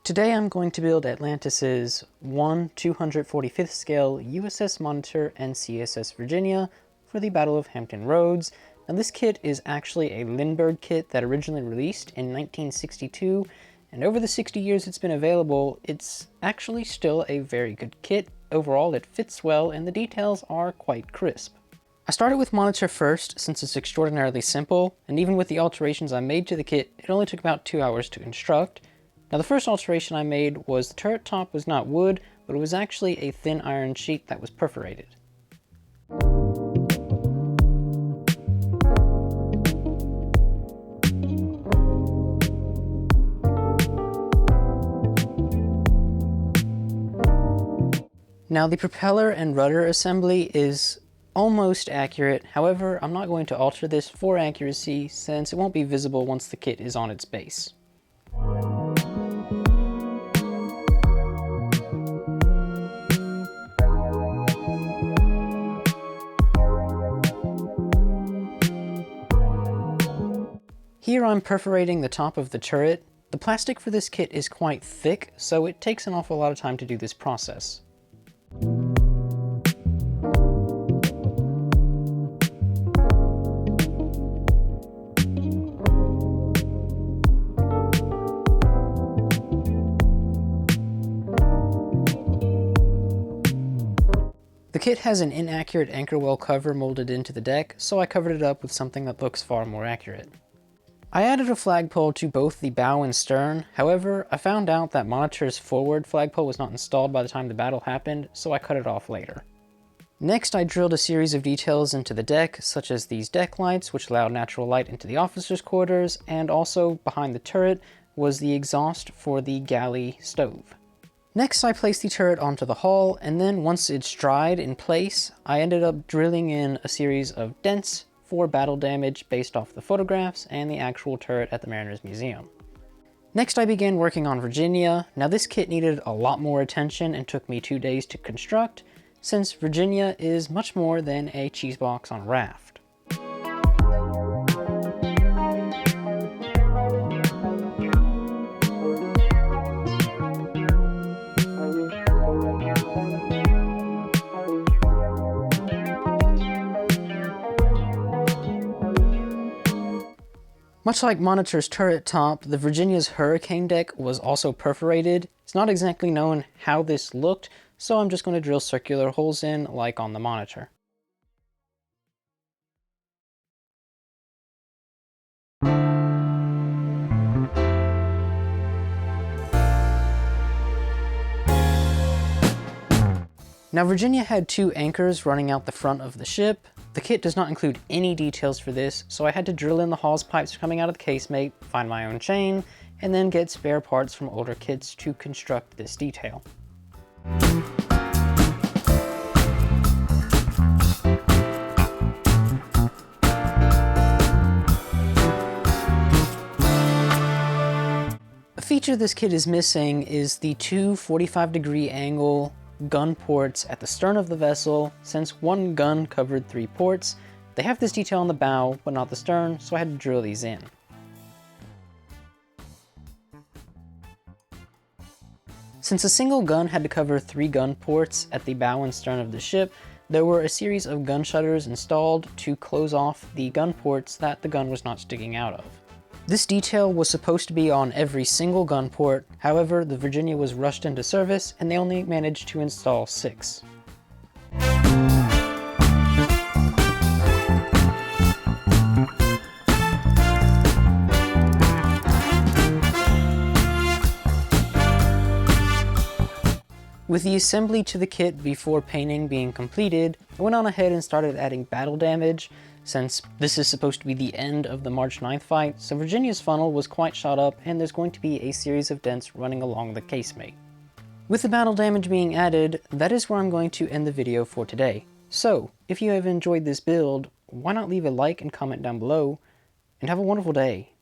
Today I'm going to build Atlantis's 1/245th scale USS Monitor and CSS Virginia for the Battle of Hampton Roads. Now this kit is actually a Lindbergh kit that originally released in 1962, and over the 60 years it's been available, it's actually still a very good kit. Overall it fits well and the details are quite crisp. I started with Monitor first since it's extraordinarily simple, and even with the alterations I made to the kit, it only took about 2 hours to construct. Now the first alteration I made was the turret top was not wood, but it was actually a thin iron sheet that was perforated. Now the propeller and rudder assembly is almost accurate, however I'm not going to alter this for accuracy since it won't be visible once the kit is on its base. Here I'm perforating the top of the turret. The plastic for this kit is quite thick, so it takes an awful lot of time to do this process. The kit has an inaccurate anchor well cover molded into the deck, so I covered it up with something that looks far more accurate. I added a flagpole to both the bow and stern, however, I found out that Monitor's forward flagpole was not installed by the time the battle happened, so I cut it off later. Next, I drilled a series of details into the deck, such as these deck lights, which allowed natural light into the officers' quarters, and also behind the turret was the exhaust for the galley stove. Next, I placed the turret onto the hull, and then once it's dried in place, I ended up drilling in a series of dents for battle damage based off the photographs and the actual turret at the Mariners Museum. Next I began working on Virginia. Now this kit needed a lot more attention and took me 2 days to construct, since Virginia is much more than a cheese box on a raft. Much like Monitor's turret top, the Virginia's hurricane deck was also perforated. It's not exactly known how this looked, so I'm just going to drill circular holes in like on the Monitor. Now Virginia had 2 anchors running out the front of the ship. The kit does not include any details for this, so I had to drill in the hawse pipes coming out of the casemate, find my own chain, and then get spare parts from older kits to construct this detail. A feature this kit is missing is the 2 45-degree angle gun ports at the stern of the vessel. Since one gun covered 3 ports, they have this detail on the bow but not the stern, so I had to drill these in. Since a single gun had to cover 3 gun ports at the bow and stern of the ship, there were a series of gun shutters installed to close off the gun ports that the gun was not sticking out of. This detail was supposed to be on every single gun port, however the Virginia was rushed into service and they only managed to install 6. With the assembly to the kit before painting being completed, I went on ahead and started adding battle damage, since this is supposed to be the end of the March 9th fight, so Virginia's funnel was quite shot up and there's going to be a series of dents running along the casemate. With the battle damage being added, that is where I'm going to end the video for today. So, if you have enjoyed this build, why not leave a like and comment down below, and have a wonderful day.